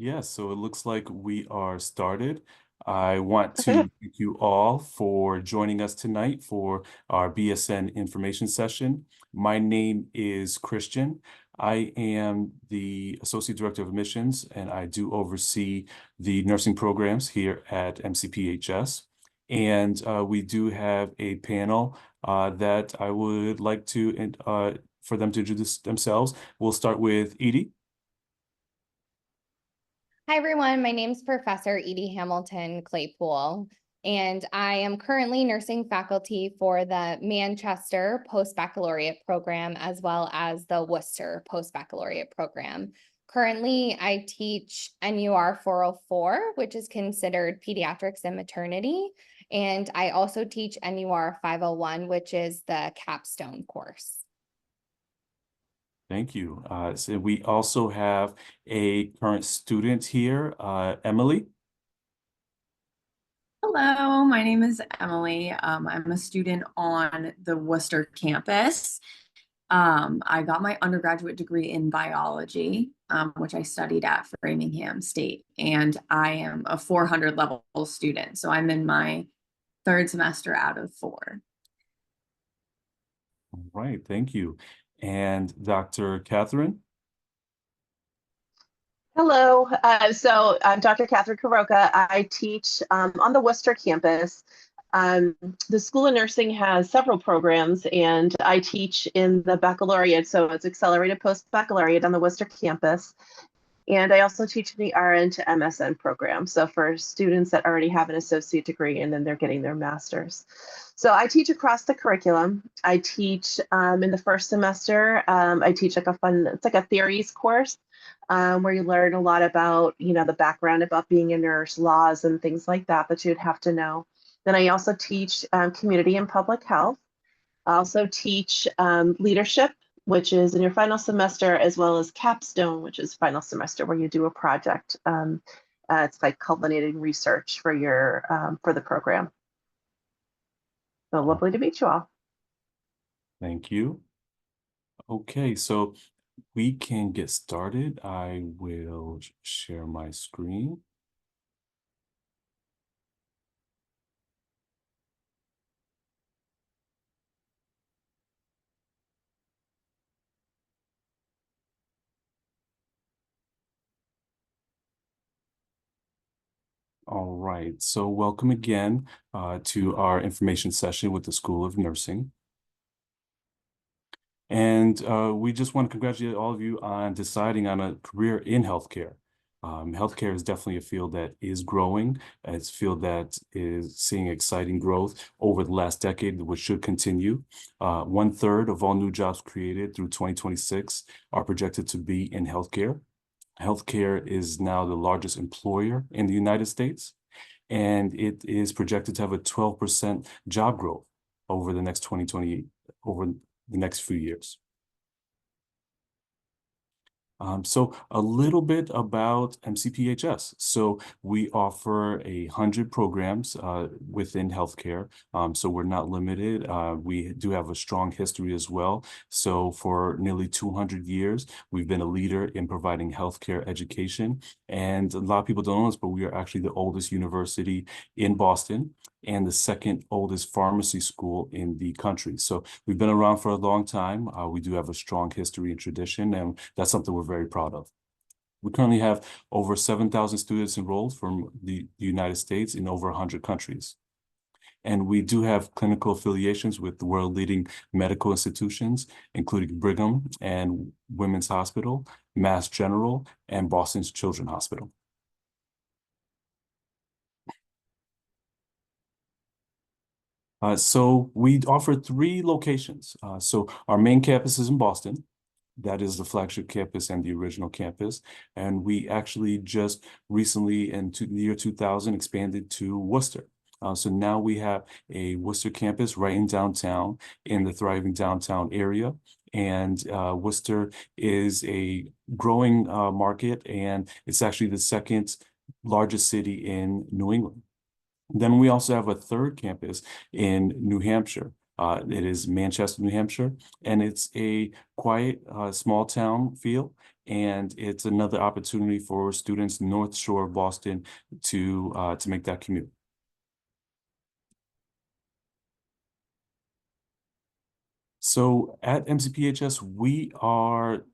Yes, so it looks like we are started. I want to thank you all for joining us tonight for our BSN information session. My name is Christian. I am the Associate Director of Admissions, and I do oversee the nursing programs here at MCPHS. And we do have a panel that I would like to for them to introduce themselves. We'll start with Edie. Hi, everyone. My name is Professor Edie Hamilton Claypool, and I am currently nursing faculty for the Manchester Post-Baccalaureate program, as well as the Worcester Post-Baccalaureate program. Currently, I teach NUR 404, which is considered pediatrics and maternity, and I also teach NUR 501, which is the capstone course. Thank you. So we also have a current student here, Emily. Hello, my name is Emily. I'm a student on the Worcester campus. I got my undergraduate degree in biology, which I studied at Framingham State, and I am a 400 level student. So I'm in my third semester out of 4. All right, thank you. And Dr. Catherine. Hello, so I'm Dr. Catherine Karoka. I teach on the Worcester campus. The School of Nursing has several programs, and I teach in the baccalaureate, so it's accelerated post-baccalaureate on the Worcester campus. And I also teach in the RN to MSN program, so for students that already have an associate degree and then they're getting their master's. So I teach across the curriculum. I teach in the first semester, I teach like it's like a theories course where you learn a lot about, the background about being a nurse, laws and things like that that you'd have to know. Then I also teach community and public health. I also teach leadership, which is in your final semester, as well as capstone, which is final semester, where you do a project. It's like culminating research for for the program. So lovely to meet you all. Thank you. Okay, so we can get started. I will share my screen. All right, so welcome again to our information session with the School of Nursing. And we just want to congratulate all of you on deciding on a career in healthcare. Healthcare is definitely a field that is growing. It's a field that is seeing exciting growth over the last decade, which should continue. 1/3 of all new jobs created through 2026 are projected to be in healthcare. Healthcare is now the largest employer in the United States, and it is projected to have a 12% job growth over the next over the next few years. So a little bit about MCPHS. So we offer 100 programs within healthcare. So we're not limited. We do have a strong history as well. So for nearly 200 years, we've been a leader in providing healthcare education. And a lot of people don't know this, but we are actually the oldest university in Boston and the second oldest pharmacy school in the country. So we've been around for a long time. We do have a strong history and tradition, and that's something we're very proud of. We currently have over 7,000 students enrolled from the United States in over 100 countries. And we do have clinical affiliations with the world-leading medical institutions, including Brigham and Women's Hospital, Mass General, and Boston's Children's Hospital. So we offer 3 locations. So our main campus is in Boston. That is the flagship campus and the original campus. And we actually just recently in the year 2000 expanded to Worcester. So now we have a Worcester campus right in downtown in the thriving downtown area. And Worcester is a growing market, and it's actually the second largest city in New England. Then we also have a 3rd campus in New Hampshire. It is Manchester, New Hampshire, and it's a quiet, small town feel. and it's another opportunity for students North Shore of Boston to make that commute. So at MCPHS, we are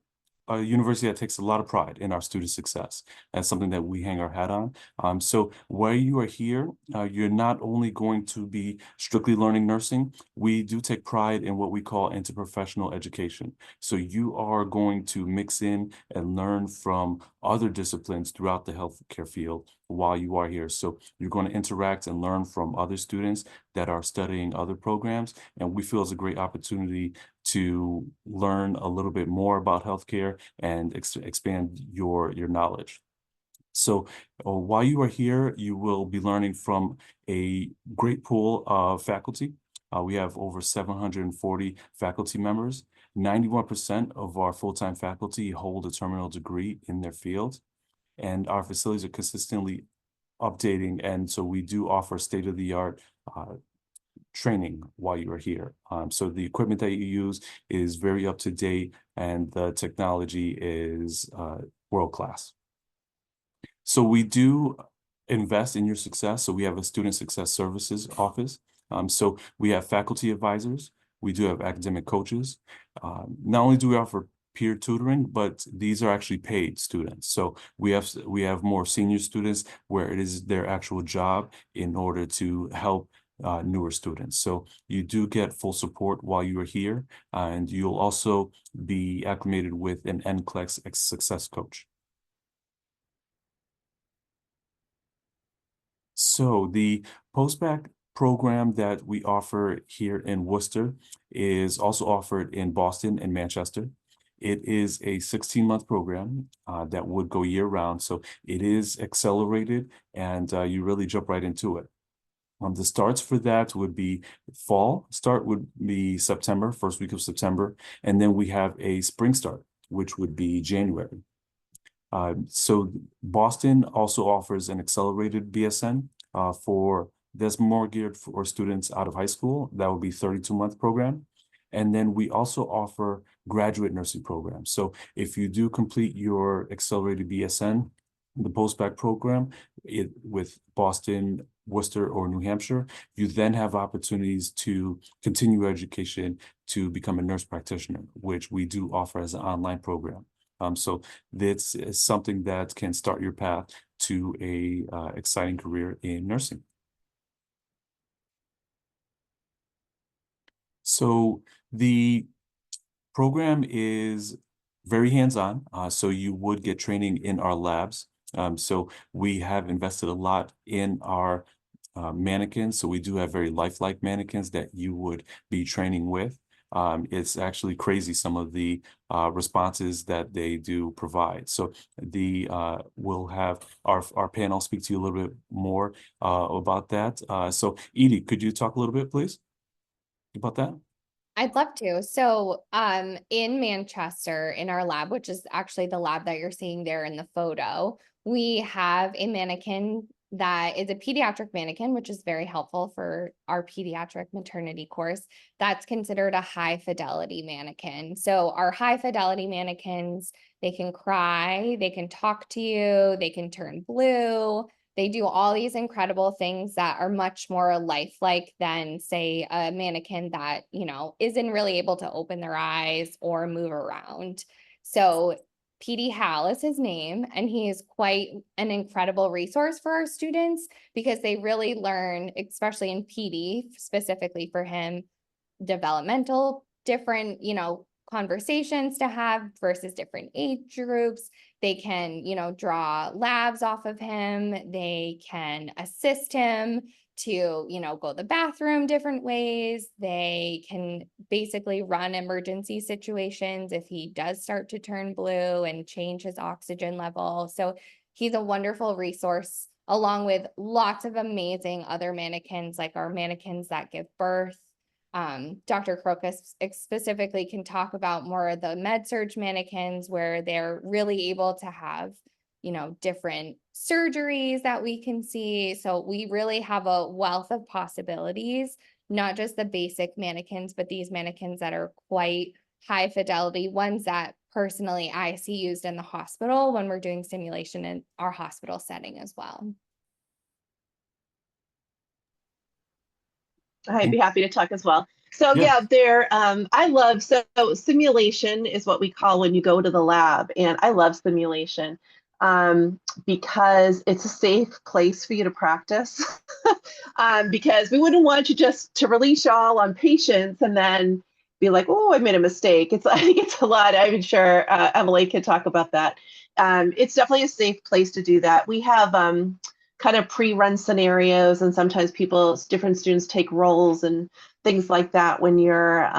a university that takes a lot of pride in our student success. That's something that we hang our hat on. So while you are here, you're not only going to be strictly learning nursing, we do take pride in what we call interprofessional education. So you are going to mix in and learn from other disciplines throughout the healthcare field while you are here. So you're going to interact and learn from other students that are studying other programs, and we feel it's a great opportunity to learn a little bit more about healthcare and expand your knowledge. So while you are here, you will be learning from a great pool of faculty. We have over 740 faculty members. 91% of our full-time faculty hold a terminal degree in their field, and our facilities are consistently updating, and so we do offer state-of-the-art training while you are here. So the equipment that you use is very up to date, and the technology is world class. So we do invest in your success. So we have a student success services office. So we have faculty advisors. We do have academic coaches. Not only do we offer peer tutoring, but these are actually paid students. So we have more senior students where it is their actual job in order to help newer students. So you do get full support while you are here, and you'll also be acclimated with an NCLEX success coach. So the Post-Bacc program that we offer here in Worcester is also offered in Boston and Manchester. It is a 16-month program that would go year-round. So it is accelerated, and you really jump right into it. The starts for that would be fall. Start would be September, first week of September. And then we have a spring start, which would be January. So Boston also offers an accelerated BSN that's more geared for students out of high school. That would be 32-month program. And then we also offer graduate nursing programs. So if you do complete your accelerated BSN, the Post-Bacc program with Boston, Worcester, or New Hampshire, you then have opportunities to continue your education to become a nurse practitioner, which we do offer as an online program. So this is something that can start your path to a exciting career in nursing. So the program is very hands-on. So you would get training in our labs. So we have invested a lot in our mannequins. So we do have very lifelike mannequins that you would be training with. It's actually crazy, some of the responses that they do provide. So we'll have our panel speak to you a little bit more about that. So Edie, could you talk a little bit, please, about that? I'd love to. So in Manchester, in our lab, which is actually the lab that you're seeing there in the photo, we have a mannequin that is a pediatric mannequin, which is very helpful for our pediatric maternity course. That's considered a high fidelity mannequin. So our high fidelity mannequins, they can cry, they can talk to you, they can turn blue. They do all these incredible things that are much more lifelike than, say, a mannequin that, isn't really able to open their eyes or move around. So PD Hal is his name, and he is quite an incredible resource for our students because they really learn, especially in PD, specifically for him, developmental, different, conversations to have versus different age groups. They can, draw labs off of him. They can assist him to, go to the bathroom different ways. They can basically run emergency situations if he does start to turn blue and change his oxygen level. So he's a wonderful resource, along with lots of amazing other mannequins, like our mannequins that give birth. Dr. Crocus specifically can talk about more of the med-surg mannequins where they're really able to have, different surgeries that we can see. So we really have a wealth of possibilities, not just the basic mannequins, but these mannequins that are quite high fidelity, ones that personally, I see used in the hospital when we're doing simulation in our hospital setting as well. I'd be happy to talk as well. So Yeah. I love, so simulation is what we call when you go to the lab, and I love simulation because it's a safe place for you to practice. Because we wouldn't want you just to release y'all on patients and then be like, oh, I made a mistake. It's I think it's a lot. I'm sure Emily could talk about that. It's definitely a safe place to do that. We have kind of pre-run scenarios, and sometimes different students take roles and things like that when you're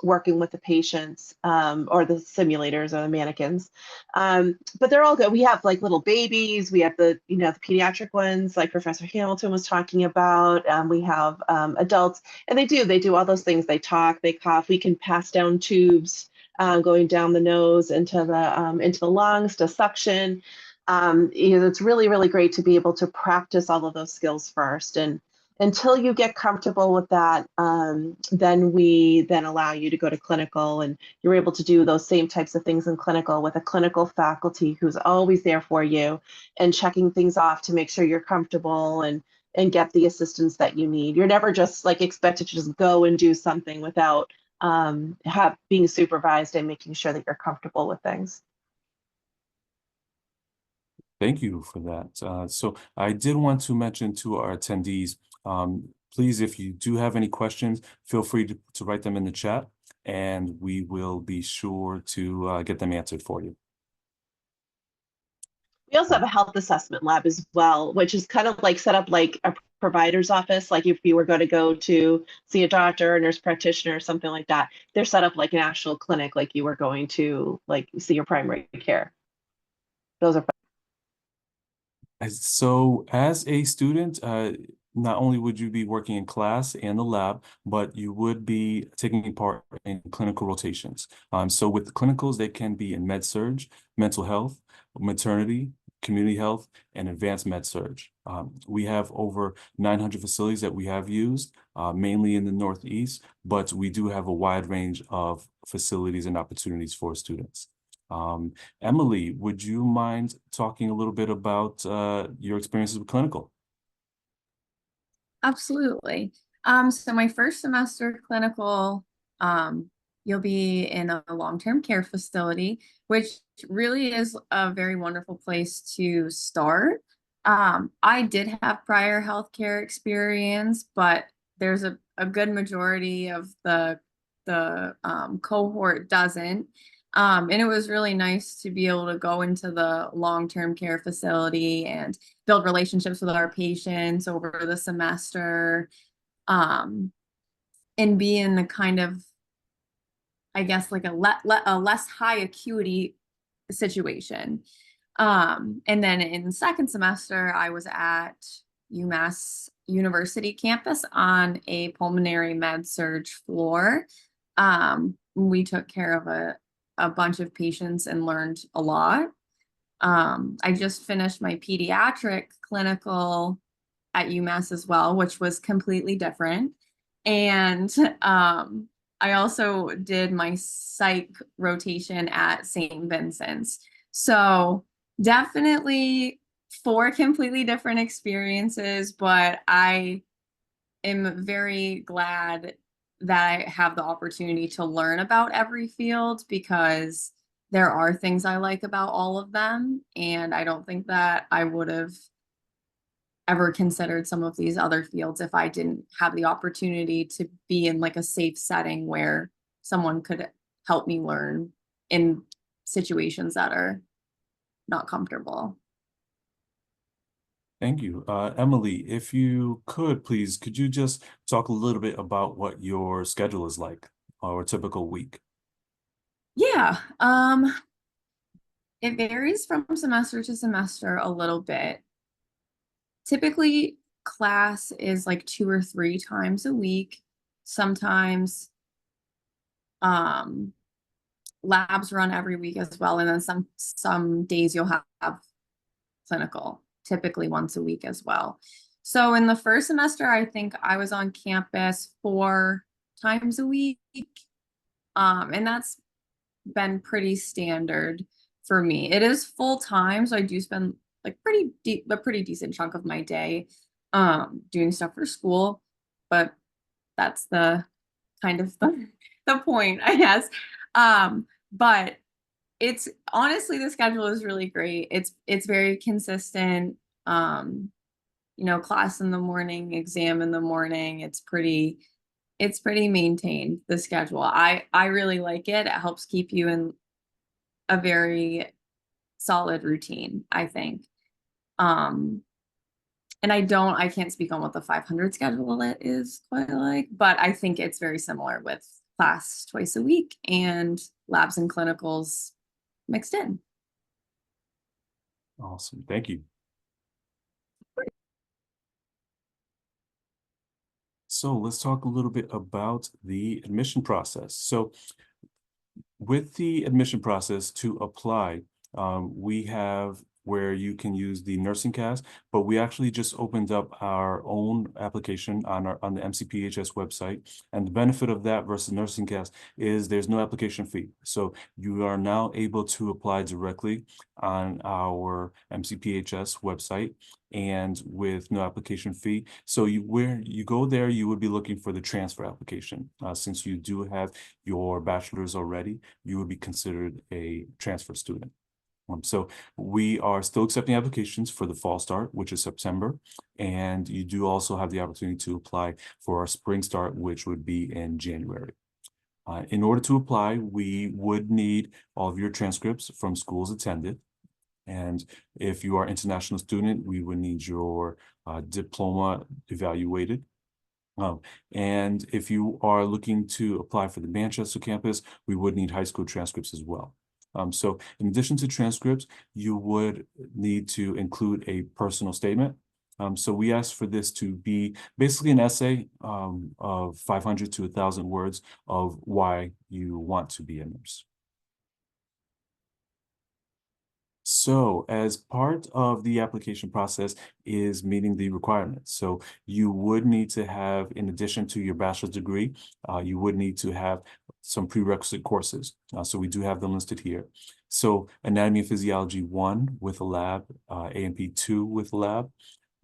working with the patients or the simulators or the mannequins. But they're all good. We have like little babies. We have the pediatric ones like Professor Hamilton was talking about. We have adults, and they do all those things. They talk, they cough. We can pass down tubes going down the nose into the lungs to suction. It's really, really great to be able to practice all of those skills first. And until you get comfortable with that, then we allow you to go to clinical, and you're able to do those same types of things in clinical with a clinical faculty who's always there for you and checking things off to make sure you're comfortable and get the assistance that you need. You're never just like expected to just go and do something without being supervised and making sure that you're comfortable with things. Thank you for that. So I did want to mention to our attendees, please, if you do have any questions, feel free to write them in the chat, and we will be sure to get them answered for you. We also have a health assessment lab as well, which is kind of like set up like a provider's office. Like if you were going to go to see a doctor, a nurse practitioner, or something like that, they're set up like an actual clinic, like you were going to like see your primary care. Those are So as a student, not only would you be working in class and the lab, but you would be taking part in clinical rotations. So with the clinicals, they can be in med surg, mental health, maternity, community health, and advanced med surg. We have over 900 facilities that we have used, mainly in the Northeast, but we do have a wide range of facilities and opportunities for students. Emily, would you mind talking a little bit about your experiences with clinical? Absolutely. So my first semester clinical, you'll be in a long-term care facility, which really is a very wonderful place to start. I did have prior healthcare experience, but there's a good majority of the cohort doesn't. And it was really nice to be able to go into the long-term care facility and build relationships with our patients over the semester, and be in the kind of, I guess, like a less high acuity situation. And then in the second semester, I was at UMass University campus on a pulmonary med surg floor. We took care of a bunch of patients and learned a lot. I just finished my pediatric clinical at UMass as well, which was completely different. And I also did my psych rotation at St. Vincent's. So definitely 4 completely different experiences, but I am very glad that I have the opportunity to learn about every field, because there are things I like about all of them. And I don't think that I would have ever considered some of these other fields if I didn't have the opportunity to be in like a safe setting where someone could help me learn in situations that are not comfortable. Thank you. Emily, if you could, please, could you just talk a little bit about what your schedule is like, or a typical week? Yeah, it varies from semester to semester a little bit. Typically, class is like 2 or 3 times a week. Sometimes labs run every week as well, and then some days you'll have clinical, typically once a week as well. So in the first semester, I think I was on campus 4 times a week. And that's been pretty standard for me. It is full time, so I do spend like a pretty decent chunk of my day doing stuff for school, but that's the kind of the point, I guess. But it's honestly, the schedule is really great. It's very consistent. You know, class in the morning, exam in the morning. It's pretty maintained, the schedule. I really like it. It helps keep you in a very solid routine, I think. Um, and I can't speak on what the 500 schedule is quite like, but I think it's very similar with class twice a week and labs and clinicals mixed in. Awesome. Thank you. So let's talk a little bit about the admission process. So with the admission process to apply, we have where you can use the nursing cast, but we actually just opened up our own application on the MCPHS website. And the benefit of that versus nursing cast is there's no application fee. So you are now able to apply directly on our MCPHS website and with no application fee. So where you go there, you would be looking for the transfer application. Since you do have your bachelor's already, you would be considered a transfer student. So we are still accepting applications for the fall start, which is September. And you do also have the opportunity to apply for our spring start, which would be in January. In order to apply, we would need all of your transcripts from schools attended. And if you are an international student, we would need your diploma evaluated. And if you are looking to apply for the Manchester campus, we would need high school transcripts as well. So in addition to transcripts, you would need to include a personal statement. So we asked for this to be basically an essay of 500 to 1,000 words of why you want to be a nurse. So as part of the application process is meeting the requirements. So you would need to have, in addition to your bachelor's degree, you would need to have some prerequisite courses. So we do have them listed here. So Anatomy and Physiology 1 with a lab, A&P 2 with a lab,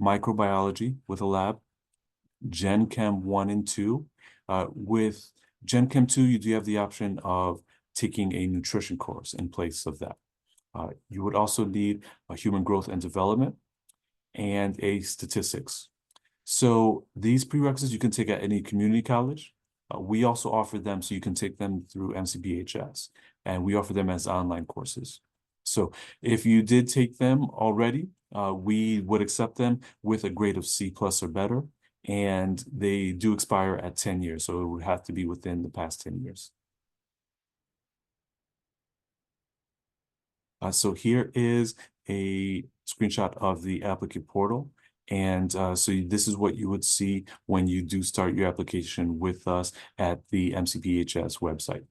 Microbiology with a lab, Gen Chem 1 and 2. With Gen Chem 2, you do have the option of taking a nutrition course in place of that. You would also need a human growth and development and a statistics. So these prerequisites you can take at any community college. We also offer them so you can take them through MCPHS, and we offer them as online courses. So if you did take them already, we would accept them with a grade of C+ or better, and they do expire at 10 years. So it would have to be within the past 10 years. So here is a screenshot of the applicant portal. And so this is what you would see when you do start your application with us at the MCPHS website.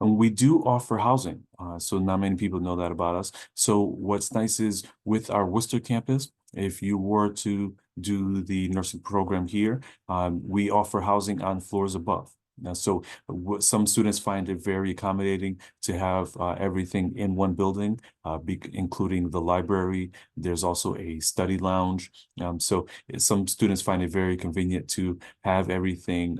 And we do offer housing, so not many people know that about us. So what's nice is with our Worcester campus, if you were to do the nursing program here, we offer housing on floors above. Now, so some students find it very accommodating to have everything in one building, including the library. There's also a study lounge. So some students find it very convenient to have everything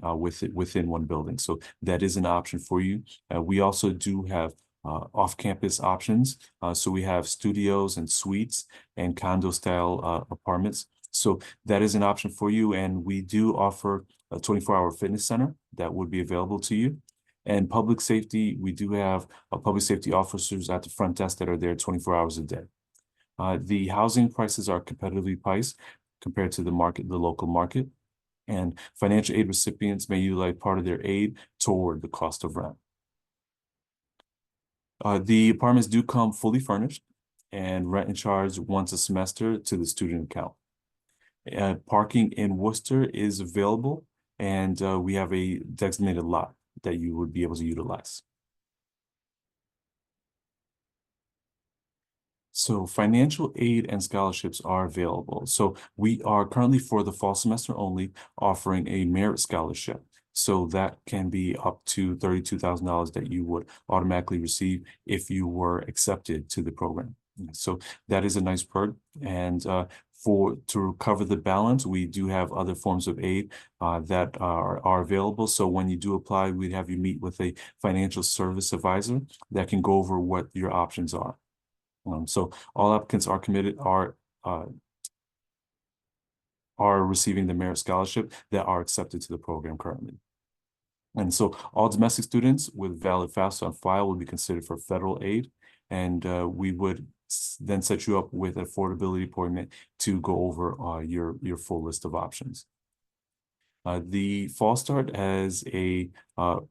within one building. So that is an option for you. We also do have off-campus options. So we have studios and suites and condo-style apartments. So that is an option for you. And we do offer a 24-hour fitness center that would be available to you. And public safety, we do have public safety officers at the front desk that are there 24 hours a day. The housing prices are competitively priced compared to the local market. And financial aid recipients may utilize part of their aid toward the cost of rent. The apartments do come fully furnished and rent and charge once a semester to the student account. Parking in Worcester is available, and we have a designated lot that you would be able to utilize. So financial aid and scholarships are available. So we are currently, for the fall semester only, offering a merit scholarship. So that can be up to $32,000 that you would automatically receive if you were accepted to the program. So that is a nice perk. And to cover the balance, we do have other forms of aid that are available. So when you do apply, we'd have you meet with a financial service advisor that can go over what your options are. So all applicants are receiving the merit scholarship that are accepted to the program currently. And so all domestic students with valid FAFSA on file will be considered for federal aid, and we would then set you up with an affordability appointment to go over your full list of options. The fall start has a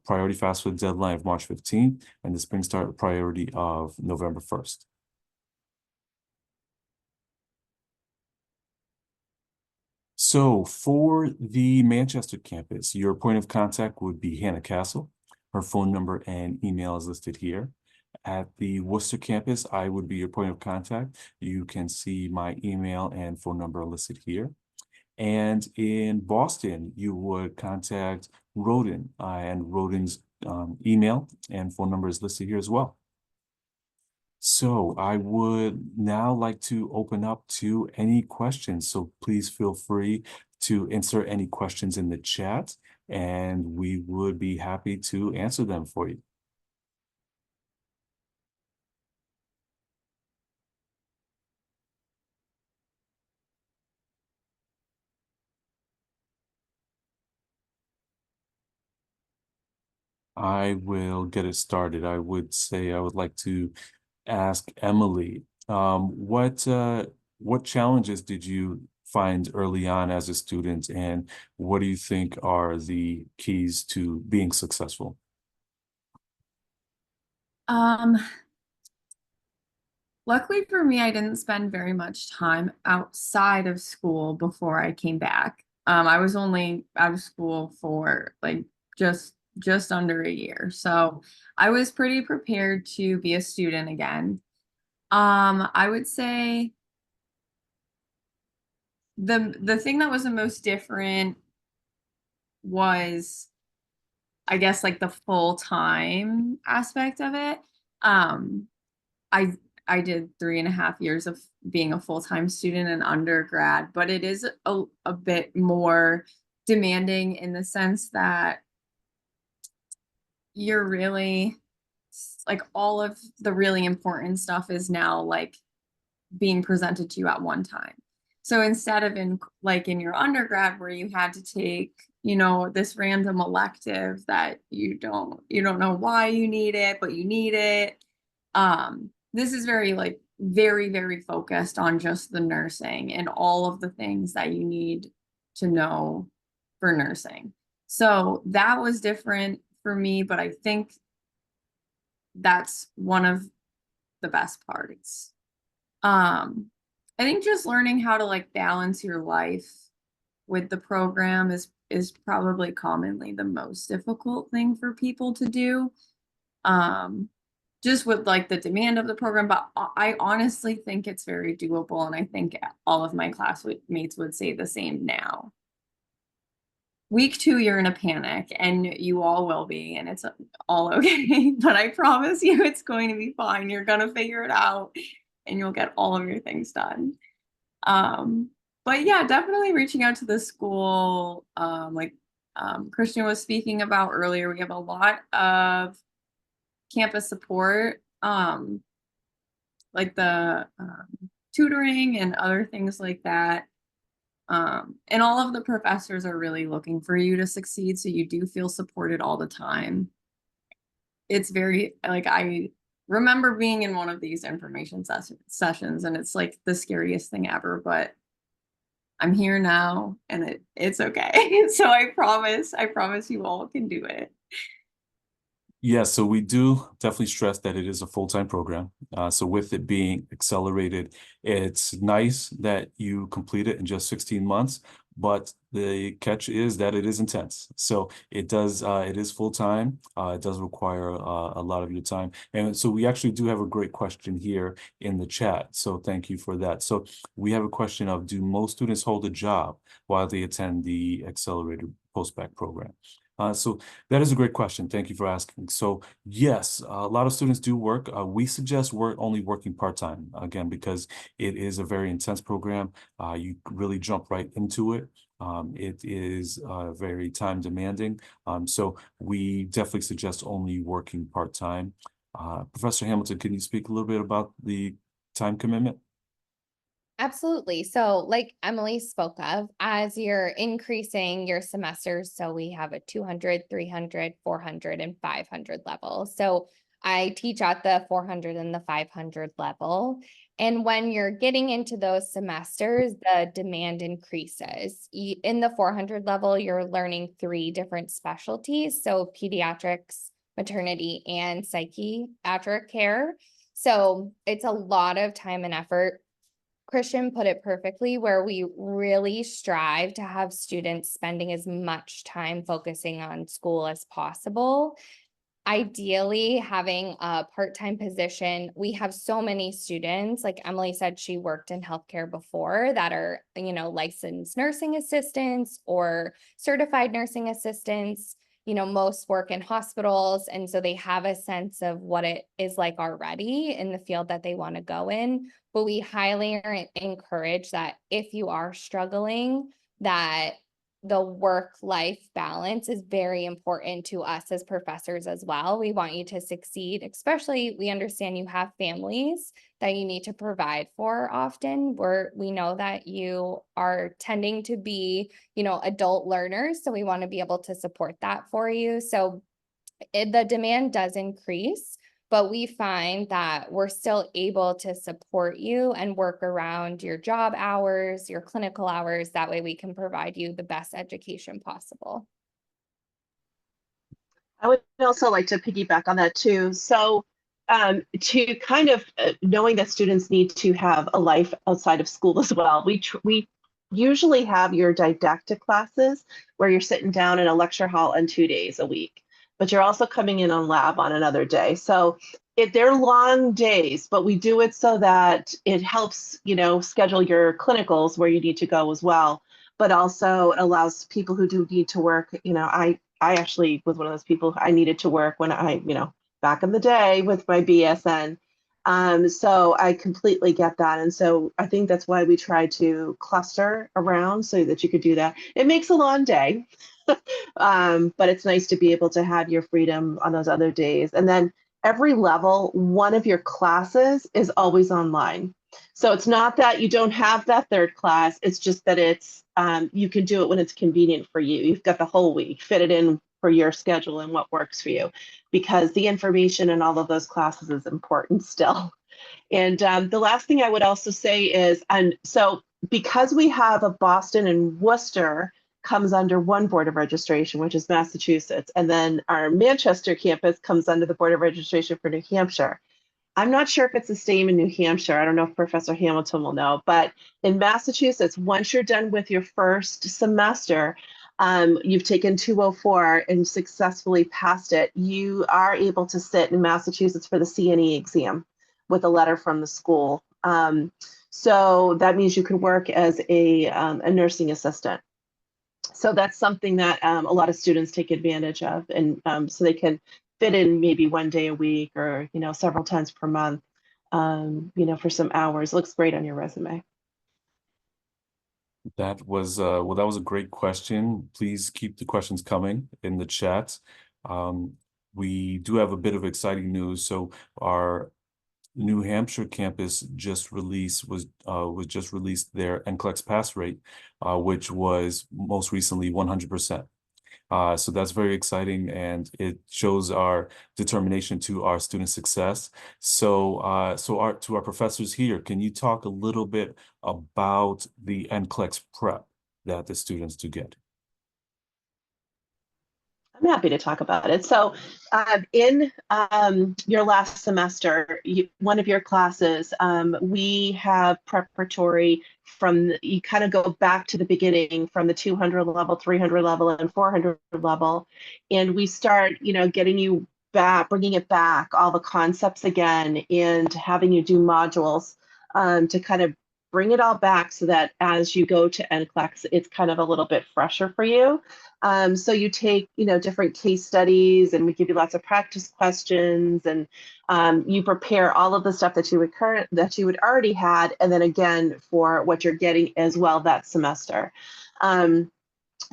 priority FAFSA deadline of March 15th, and the spring start priority of November 1st. So for the Manchester campus, your point of contact would be Hannah Castle. Her phone number and email is listed here. At the Worcester campus, I would be your point of contact. You can see my email and phone number listed here. And in Boston, you would contact Roden, and Roden's email and phone number is listed here as well. So I would now like to open up to any questions. So please feel free to insert any questions in the chat, and we would be happy to answer them for you. I will get it started. I would say I would like to ask Emily, what challenges did you find early on as a student, and what do you think are the keys to being successful? Luckily for me, I didn't spend very much time outside of school before I came back. I was only out of school for like just under a year. So I was pretty prepared to be a student again. I would say the thing that was the most different was, I guess, like the full-time aspect of it. I I did 3.5 years of being a full-time student in undergrad, but it is a bit more demanding in the sense that you're really like all of the really important stuff is now like being presented to you at one time. So instead of in your undergrad where you had to take, this random elective that you don't know why you need it, but you need it. This is very very, very focused on just the nursing and all of the things that you need to know for nursing. So that was different for me, but I think that's one of the best parts. I think just learning how to balance your life with the program is probably commonly the most difficult thing for people to do. Just with the demand of the program, but I honestly think it's very doable, and I think all of my classmates would say the same now. Week 2, you're in a panic, and you all will be, and it's all okay. But I promise you it's going to be fine. You're going to figure it out, and you'll get all of your things done. But yeah, definitely reaching out to the school, Christian was speaking about earlier, we have a lot of campus support, like the tutoring and other things like that. And all of the professors are really looking for you to succeed, so you do feel supported all the time. It's very, I remember being in one of these information sessions, and it's the scariest thing ever, but I'm here now, and it's okay. So I promise you all can do it. Yeah, so we do definitely stress that it is a full-time program. So with it being accelerated, it's nice that you complete it in just 16 months, but the catch is that it is intense. So it is full time. It does require a lot of your time. And so we actually do have a great question here in the chat. So thank you for that. So we have a question of, do most students hold a job while they attend the accelerated post-bac program? So that is a great question. Thank you for asking. So yes, a lot of students do work. We suggest only working part-time, again, because it is a very intense program. You really jump right into it. It is very time demanding. So we definitely suggest only working part-time. Professor Hamilton, can you speak a little bit about the time commitment? Absolutely. So like Emily spoke of, as you're increasing your semesters, so we have a 200, 300, 400, and 500 level. So I teach at the 400 and the 500 level. And when you're getting into those semesters, the demand increases. In the 400 level, you're learning 3 different specialties. So pediatrics, maternity, and psychiatric care. So it's a lot of time and effort. Christian put it perfectly, where we really strive to have students spending as much time focusing on school as possible. Ideally, having a part-time position. We have so many students, like Emily said, she worked in healthcare before, that are, licensed nursing assistants or certified nursing assistants. Most work in hospitals, and so they have a sense of what it is like already in the field that they want to go in. But we highly encourage that if you are struggling, that the work-life balance is very important to us as professors as well. We want you to succeed, especially we understand you have families that you need to provide for often. We know that you are tending to be, adult learners, so we want to be able to support that for you. So the demand does increase, but we find that we're still able to support you and work around your job hours, your clinical hours. That way we can provide you the best education possible. I would also like to piggyback on that too. So to kind of knowing that students need to have a life outside of school as well, we usually have your didactic classes where you're sitting down in a lecture hall on 2 days a week, but you're also coming in on lab on another day. So they're long days, but we do it so that it helps, schedule your clinicals where you need to go as well, but also allows people who do need to work. I actually was one of those people. I needed to work when back in the day with my BSN. So I completely get that. And so I think that's why we try to cluster around so that you could do that. It makes a long day, but it's nice to be able to have your freedom on those other days. And then every level, one of your classes is always online. So it's not that you don't have that third class, it's just that you can do it when it's convenient for you. You've got the whole week, fit it in for your schedule and what works for you, because the information in all of those classes is important still. And the last thing I would also say is, and so because we have a Boston and Worcester comes under one board of registration, which is Massachusetts, and then our Manchester campus comes under the board of registration for New Hampshire. I'm not sure if it's the same in New Hampshire. I don't know if Professor Hamilton will know, but in Massachusetts, once you're done with your first semester, you've taken 204 and successfully passed it, you are able to sit in Massachusetts for the CNE exam with a letter from the school. So that means you can work as a nursing assistant. So that's something that a lot of students take advantage of, and so they can fit in maybe 1 day a week or several times per month, for some hours. It looks great on your resume. That was well, that was a great question. Please keep the questions coming in the chat. We do have a bit of exciting news. So our New Hampshire campus was just released their NCLEX pass rate, which was most recently 100%. So that's very exciting, and it shows our determination to our student success. So, to our professors here, can you talk a little bit about the NCLEX prep that the students do get? I'm happy to talk about it. So in your last semester, one of your classes, we have preparatory from, you kind of go back to the beginning from the 200 level, 300 level, and 400 level. And we start, getting you back, bringing it back, all the concepts again, and having you do modules to kind of bring it all back so that as you go to NCLEX, it's kind of a little bit fresher for you. So you take, different case studies, and we give you lots of practice questions, and you prepare all of the stuff that you would already had, and then again for what you're getting as well that semester.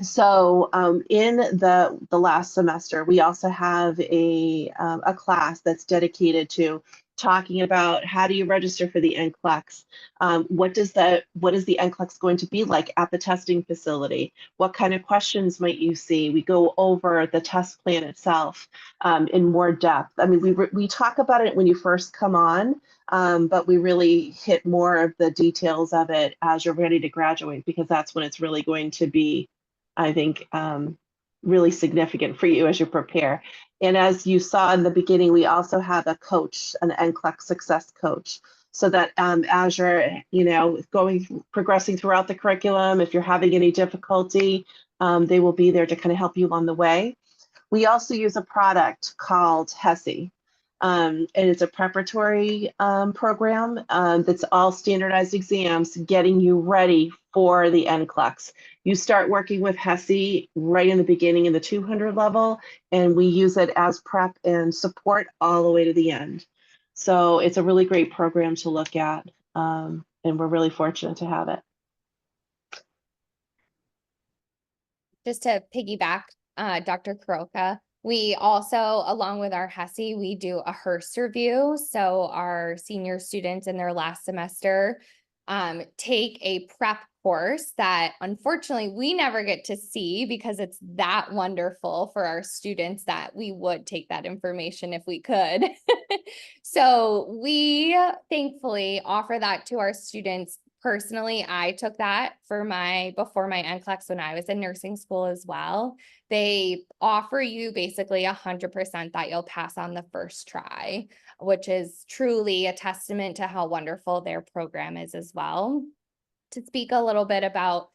So in the last semester, we also have a class that's dedicated to talking about how do you register for the NCLEX? What is the NCLEX going to be like at the testing facility? What kind of questions might you see? We go over the test plan itself in more depth. I mean, we talk about it when you first come on, but we really hit more of the details of it as you're ready to graduate, because that's when it's really going to be, I think, really significant for you as you prepare. And as you saw in the beginning, we also have a coach, an NCLEX success coach, so that as you're, progressing throughout the curriculum, if you're having any difficulty, they will be there to kind of help you along the way. We also use a product called HESI. And it's a preparatory program that's all standardized exams, getting you ready for the NCLEX. You start working with HESI right in the beginning in the 200 level, and we use it as prep and support all the way to the end. So it's a really great program to look at, and we're really fortunate to have it. Just to piggyback, Dr. Kuroka, we also, along with our HESI, we do a HERS review. So our senior students in their last semester take a prep course that unfortunately we never get to see, because it's that wonderful for our students that we would take that information if we could. So we thankfully offer that to our students. Personally, I took that before my NCLEX when I was in nursing school as well. They offer you basically 100% that you'll pass on the first try, which is truly a testament to how wonderful their program is as well. To speak a little bit about,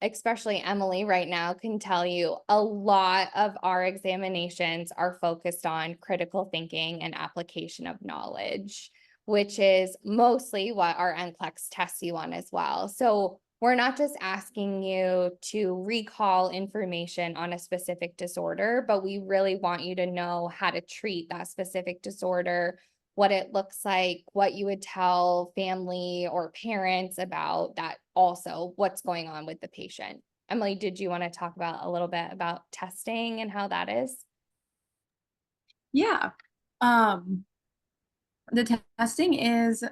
especially Emily right now can tell you, a lot of our examinations are focused on critical thinking and application of knowledge, which is mostly what our NCLEX tests you on as well. So we're not just asking you to recall information on a specific disorder, but we really want you to know how to treat that specific disorder, what it looks like, what you would tell family or parents about that, also what's going on with the patient. Emily, did you want to talk about a little bit about testing and how that is? Yeah. The testing is,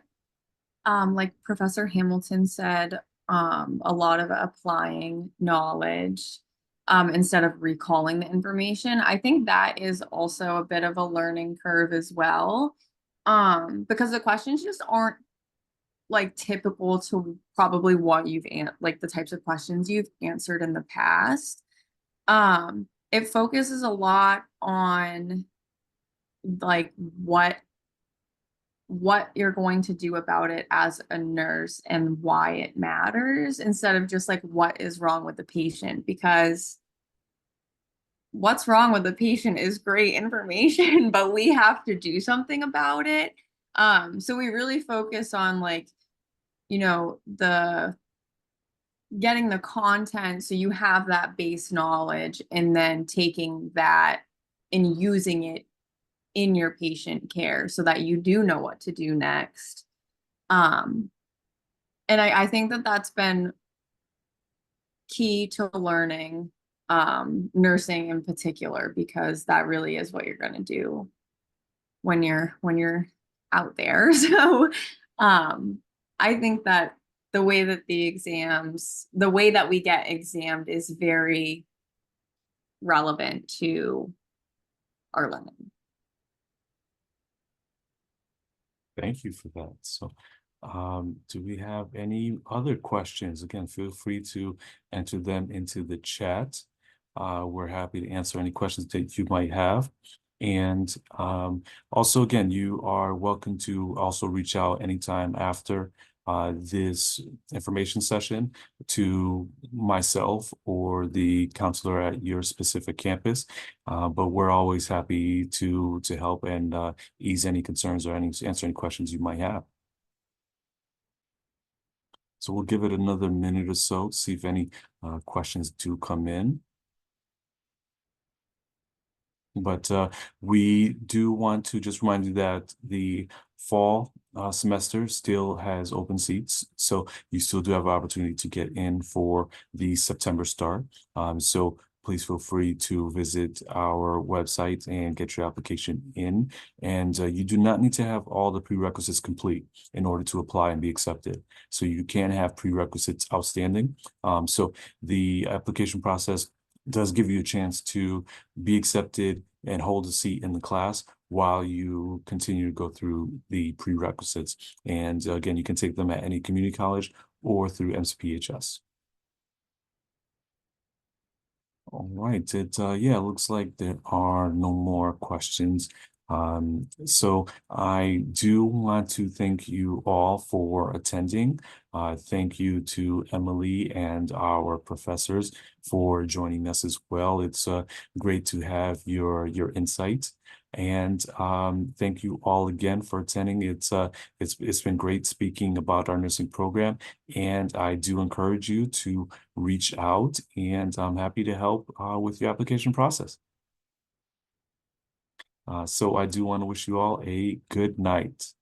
like Professor Hamilton said, a lot of applying knowledge instead of recalling the information. I think that is also a bit of a learning curve as well, because the questions just aren't like typical to probably what you've like the types of questions you've answered in the past. It focuses a lot on like what you're going to do about it as a nurse and why it matters, instead of just like what is wrong with the patient, because what's wrong with the patient is great information, but we have to do something about it. So we really focus on like, the getting the content so you have that base knowledge, and then taking that and using it in your patient care so that you do know what to do next. And I think that that's been key to learning nursing in particular, because that really is what you're going to do when you're out there. So I think that the way that we get examined is very relevant to our learning. Thank you for that. So, do we have any other questions? Again, feel free to enter them into the chat. We're happy to answer any questions that you might have. And also, again, you are welcome to also reach out anytime after this information session to myself or the counselor at your specific campus. But we're always happy to help and ease any concerns or answer any questions you might have. So we'll give it another minute or so to see if any questions do come in. But we do want to just remind you that the fall semester still has open seats. So you still do have an opportunity to get in for the September start. So please feel free to visit our website and get your application in. And you do not need to have all the prerequisites complete in order to apply and be accepted. So you can have prerequisites outstanding. So the application process does give you a chance to be accepted and hold a seat in the class while you continue to go through the prerequisites. And again, you can take them at any community college or through MCPHS. All right, yeah, it looks like there are no more questions. So I do want to thank you all for attending. Thank you to Emily and our professors for joining us as well. It's great to have your insight. And thank you all again for attending. It's been great speaking about our nursing program, and I do encourage you to reach out, and I'm happy to help with your application process. So I do want to wish you all a good night.